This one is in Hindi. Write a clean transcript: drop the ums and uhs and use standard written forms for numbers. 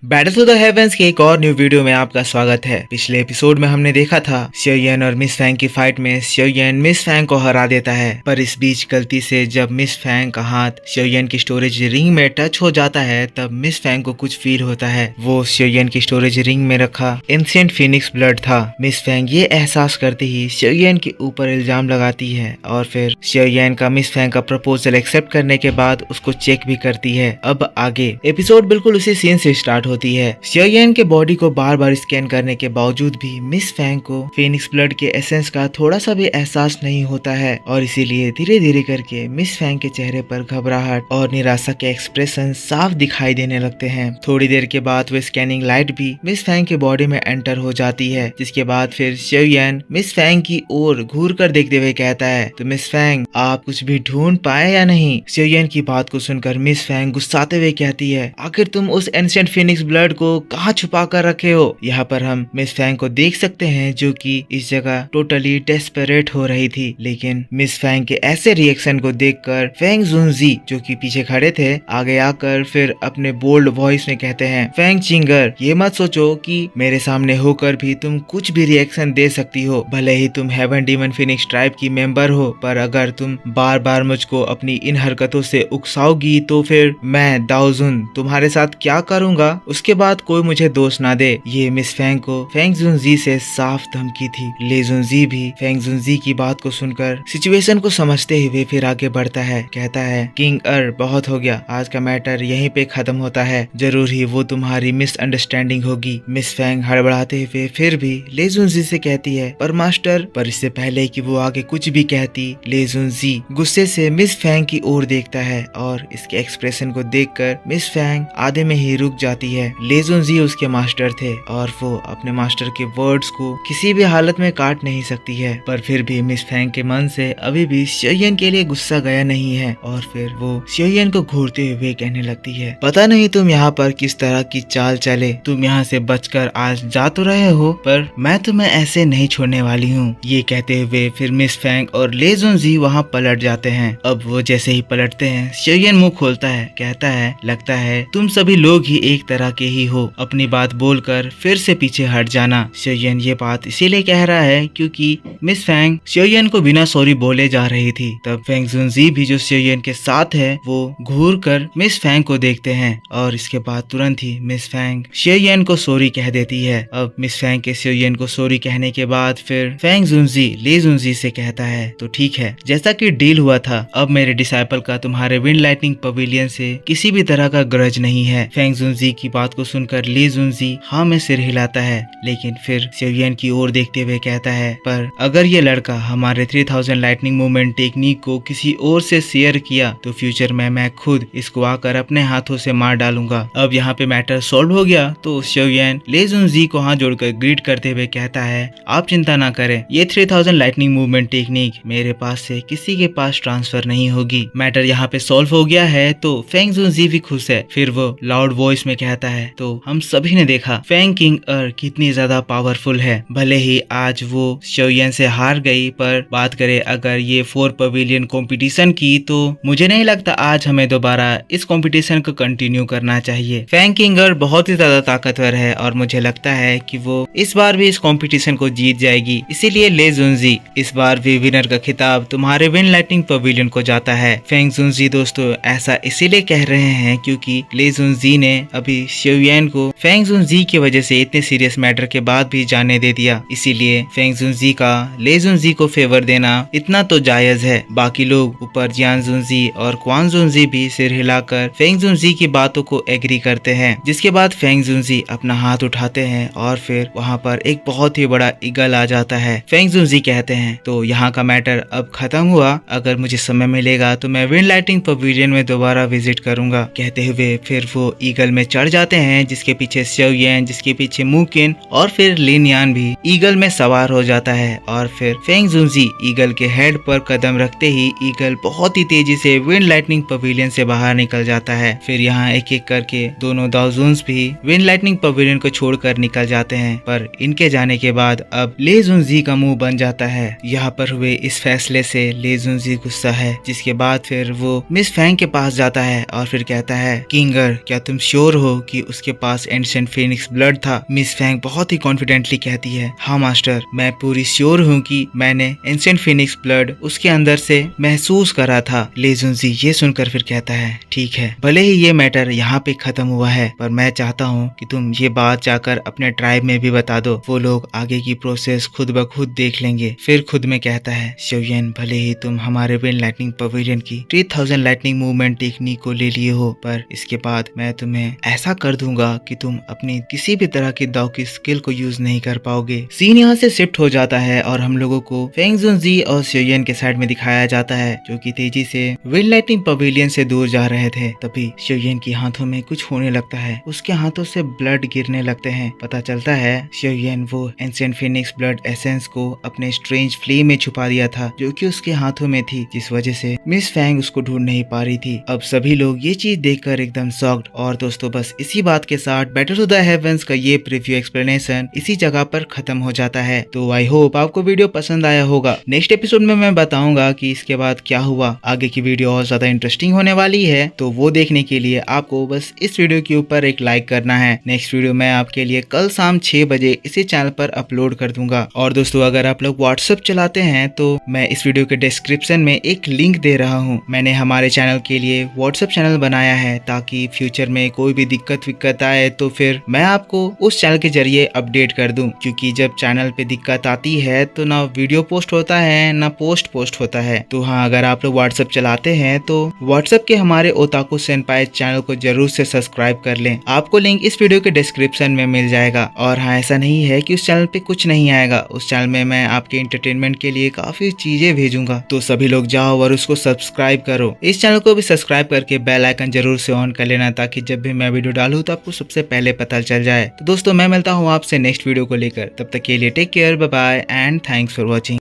बैटल टू द हेवंस के एक और न्यू वीडियो में आपका स्वागत है। पिछले एपिसोड में हमने देखा था xiaoyan और मिस फैंग की फाइट में xiaoyan मिस फैंग को हरा देता है, पर इस बीच गलती से जब मिस फैंग का हाथ xiaoyan की स्टोरेज रिंग में टच हो जाता है तब मिस फैंग को कुछ फील होता है। वो xiaoyan की स्टोरेज रिंग में रखा एंशिएंट फीनिक्स ब्लड था। मिस फैंग ये एहसास करते ही xiaoyan के ऊपर इल्जाम लगाती है और फिर xiaoyan का मिस फैंग का प्रपोजल एक्सेप्ट करने के बाद उसको चेक भी करती है। अब आगे एपिसोड बिल्कुल उसी सीन से स्टार्ट होती है। xiaoyan के बॉडी को बार बार स्कैन करने के बावजूद भी मिस फैंग को फीनिक्स ब्लड के एसेंस का थोड़ा सा भी एहसास नहीं होता है और इसीलिए धीरे धीरे करके मिस फैंग के चेहरे पर घबराहट और निराशा के एक्सप्रेशन साफ दिखाई देने लगते हैं। थोड़ी देर के बाद वो स्कैनिंग लाइट भी मिस फैंग के बॉडी में एंटर हो जाती है, जिसके बाद फिर xiaoyan मिस फैंग की ओर घूर कर देखते हुए कहता है, तो मिस फैंग आप कुछ भी ढूंढ पाए या नहीं। xiaoyan की बात को सुनकर मिस फैंग गुस्साते हुए कहती है, आखिर तुम उस एंशिएंट फीनिक्स ब्लड को कहाँ छुपा कर रखे हो। यहाँ पर हम मिस फैंग को देख सकते हैं जो कि इस जगह टोटली डेस्परेट हो रही थी, लेकिन मिस फैंग के ऐसे रिएक्शन को देखकर फेंग जुनजी जो कि पीछे खड़े थे आगे आकर फिर अपने बोल्ड वॉइस में कहते हैं, फेंग चिंगर ये मत सोचो कि मेरे सामने होकर भी तुम कुछ भी रिएक्शन दे सकती हो, भले ही तुम हेवन डीमन फिनिक्स ट्राइब की मेंबर हो, पर अगर तुम बार बार मुझको अपनी इन हरकतों से उकसाओगी तो फिर मैं दाओजुन तुम्हारे साथ क्या करूंगा, उसके बाद कोई मुझे दोष ना दे। ये मिस फैंग को फेंग जुनजी से साफ धमकी थी। ले जुनजी भी फेंग जुनजी की बात को सुनकर सिचुएशन को समझते हुए फिर आगे बढ़ता है, कहता है, किंग बहुत हो गया, आज का मैटर यहीं पे खत्म होता है, जरूर ही वो तुम्हारी मिसअंडरस्टैंडिंग होगी। मिस फैंग हड़बड़ाते हुए फिर भी ले जुनजी से कहती है, पर मास्टर, पर इससे पहले कि वो आगे कुछ भी कहती ले जुनजी गुस्से से मिस फैंग की ओर देखता है और इसके एक्सप्रेशन को देखकर मिस फैंग आधे में ही रुक जाती है। ले जुनजी उसके मास्टर थे और वो अपने मास्टर के वर्ड्स को किसी भी हालत में काट नहीं सकती है, पर फिर भी मिस फैंग के मन से अभी भी xiaoyan के लिए गुस्सा गया नहीं है और फिर वो xiaoyan को घूरते हुए कहने लगती है, पता नहीं तुम यहाँ पर किस तरह की चाल चले, तुम यहाँ से बचकर आज जा तो रहे हो, पर मैं तुम्हें ऐसे नहीं छोड़ने वाली हूँ। ये कहते हुए फिर मिस फैंग और ले जुनजी वहाँ पलट जाते हैं। अब वो जैसे ही पलटते हैं xiaoyan मुंह खोलता है, कहता है, लगता है तुम सभी लोग ही एक तरह के ही हो, अपनी बात बोलकर फिर से पीछे हट जाना। xiaoyan ये बात इसीलिए कह रहा है क्योंकि मिस फैंग xiaoyan को बिना सॉरी बोले जा रही थी। तब फेंग जुनजी भी जो xiaoyan के साथ है वो घूर कर मिस फैंग को देखते हैं और इसके बाद तुरंत ही मिस फैंग xiaoyan को सॉरी कह देती है। अब मिस फैंग के xiaoyan को सॉरी कहने के बाद फिर फेंग जुनजी ले जुनजी से कहता है, तो ठीक है, जैसा कि डील हुआ था, अब मेरे डिसाइपल का तुम्हारे विंड लाइटनिंग पवेलियन से किसी भी तरह का ग्रज नहीं है। फेंग जुनजी की बात को सुनकर ले जुनजी हाँ में सिर हिलाता है, लेकिन फिर xiaoyan की ओर देखते हुए कहता है, पर अगर ये लड़का हमारे 3000 लाइटनिंग मूवमेंट टेक्निक को किसी और से शेयर किया तो फ्यूचर में मैं खुद इसको आकर अपने हाथों से मार डालूंगा। अब यहाँ पे मैटर सॉल्व हो गया। तो xiaoyan ले जुनजी को हाथ जोड़कर ग्रीट करते हुए कहता है, आप चिंता ना करें, ये 3000 लाइटनिंग मूवमेंट टेक्निक मेरे पास से किसी के पास ट्रांसफर नहीं होगी। मैटर यहाँ पे सॉल्व हो गया है तो फेंग जुनजी भी खुश है। फिर वो लाउड वॉइस में कहता है, तो हम सभी ने देखा फेंग किंग कितनी ज्यादा पावरफुल है, भले ही आज वो xiaoyan से हार गई, पर बात करें अगर ये 4 पवेलियन कंपटीशन की तो मुझे नहीं लगता आज हमें दोबारा इस कंपटीशन को कंटिन्यू करना चाहिए। फेंग किंग बहुत ही ज्यादा ताकतवर है और मुझे लगता है कि वो इस बार भी इस कंपटीशन को जीत जाएगी, इसीलिए ले जुनजी इस बार भी विनर का खिताब तुम्हारे विंड लाइटनिंग पवेलियन को जाता है। फेंग जुनजी दोस्तों ऐसा इसीलिए कह रहे हैं क्योंकि ले जुनजी ने अभी xiaoyan को फेंग जुनजी की वजह से इतने सीरियस मैटर के बाद भी जाने दे दिया, इसीलिए फेंग जुनजी का ले जुनजी को फेवर देना इतना तो जायज है। बाकी लोग ऊपर जियान जुनजी और क्वान जुनजी भी सिर हिलाकर फेंग जुनजी की बातों को एग्री करते हैं, जिसके बाद फेंग जुनजी अपना हाथ उठाते हैं और फिर वहाँ पर एक बहुत ही बड़ा ईगल आ जाता है। फेंग जुनजी कहते हैं, तो यहाँ का मैटर अब खत्म हुआ, अगर मुझे समय मिलेगा तो मैं विंड लाइटिंग पवेलियन में दोबारा विजिट करूंगा। कहते हुए फिर वो ईगल में चढ़ जाते हैं, जिसके पीछे xiaoyan, जिसके पीछे मुकिन और फिर लिन यान भी ईगल में सवार हो जाता है और फिर फेंग जुनजी ईगल के हेड पर कदम रखते ही ईगल बहुत ही तेजी से विंड लाइटनिंग पवेलियन से बाहर निकल जाता है। फिर यहाँ एक एक करके दोनों दाओजुन्स भी विंड लाइटनिंग पवेलियन को छोड़कर निकल जाते हैं, पर इनके जाने के बाद अब ले जुनजी का मुंह बन जाता है। यहाँ पर हुए इस फैसले से ले जुनजी गुस्सा है, जिसके बाद फिर वो मिस फैंग के पास जाता है और फिर कहता है, किंगर क्या तुम श्योर हो क्योंकि उसके पास एंशिएंट फीनिक्स ब्लड था। मिस फैंग बहुत ही कॉन्फिडेंटली कहती है, हाँ मास्टर, मैं पूरी श्योर हूँ कि मैंने एंशिएंट फीनिक्स ब्लड उसके अंदर से महसूस करा था। ली जुनजी ये सुनकर फिर कहता है, ठीक है, भले ही ये मैटर यहाँ पे खत्म हुआ है, पर मैं चाहता हूँ कि तुम ये बात जाकर अपने ट्राइब में भी बता दो, वो लोग आगे की प्रोसेस खुद ब खुद देख लेंगे। फिर खुद में कहता है, शिवयन, भले ही तुम हमारे विंड लाइटनिंग पवेलियन की 3000 लाइटनिंग मूवमेंट टेक्निक को ले लिए हो, पर इसके बाद मैं तुम्हें ऐसा कर दूंगा कि तुम अपनी किसी भी तरह की दाव की स्किल को यूज नहीं कर पाओगे। सीन यहाँ से शिफ्ट हो जाता है और हम लोगों को फेंग जुनजी और शिवयन के साइड में दिखाया जाता है, जो कि तेजी से विंड लाइटनिंग पवेलियन से दूर जा रहे थे। तभी शिवयन के हाथों में कुछ होने लगता है, उसके हाथों से ब्लड गिरने लगते हैं। पता चलता है शिवयन वो एंशिएंट फीनिक्स ब्लड एसेंस को अपने स्ट्रेंज फ्लेम में छुपा दिया था, जो कि उसके हाथों में थी, जिस वजह से मिस फैंग उसको ढूंढ नहीं पा रही थी। अब सभी लोग ये चीज देखकर एकदम शॉक्ड। और दोस्तों, बस इसी बात के साथ बैटल टू द हेवंस का ये प्रीव्यू एक्सप्लेनेशन इसी जगह पर खत्म हो जाता है। तो आई होप आपको वीडियो पसंद आया होगा। नेक्स्ट एपिसोड में मैं बताऊंगा कि इसके बाद क्या हुआ। आगे की वीडियो और ज्यादा इंटरेस्टिंग होने वाली है, तो वो देखने के लिए आपको बस इस वीडियो के ऊपर एक लाइक करना है। नेक्स्ट वीडियो मैं आपके लिए कल शाम 6 बजे इसी चैनल पर अपलोड कर दूंगा। और दोस्तों, अगर आप लोग व्हाट्सएप चलाते हैं तो मैं इस वीडियो के डिस्क्रिप्शन में एक लिंक दे रहा हूँ। मैंने हमारे चैनल के लिए व्हाट्सएप चैनल बनाया है, ताकि फ्यूचर में कोई भी दिक्कत आए तो फिर मैं आपको उस चैनल के जरिए अपडेट कर दूं। क्योंकि जब चैनल पे दिक्कत आती है तो ना वीडियो पोस्ट होता है ना पोस्ट होता है। तो हाँ, अगर आप लोग व्हाट्सएप चलाते हैं तो व्हाट्सएप के हमारे ओताकू सेनपाई चैनल को जरूर से सब्सक्राइब कर लें। आपको लिंक इस वीडियो के डिस्क्रिप्शन में मिल जाएगा। और हाँ, ऐसा नहीं है कि उस चैनल पे कुछ नहीं आएगा, उस चैनल में मैं आपके एंटरटेनमेंट के लिए काफी चीजें भेजूंगा। तो सभी लोग जाओ और उसको सब्सक्राइब करो। इस चैनल को भी सब्सक्राइब करके बेल आइकन जरूर से ऑन कर लेना, ताकि जब भी मैं वीडियो डालूं तो आपको सबसे पहले पता चल जाए। तो दोस्तों, मैं मिलता हूँ आपसे नेक्स्ट वीडियो को लेकर। तब तक के लिए take care, bye bye and thanks for watching.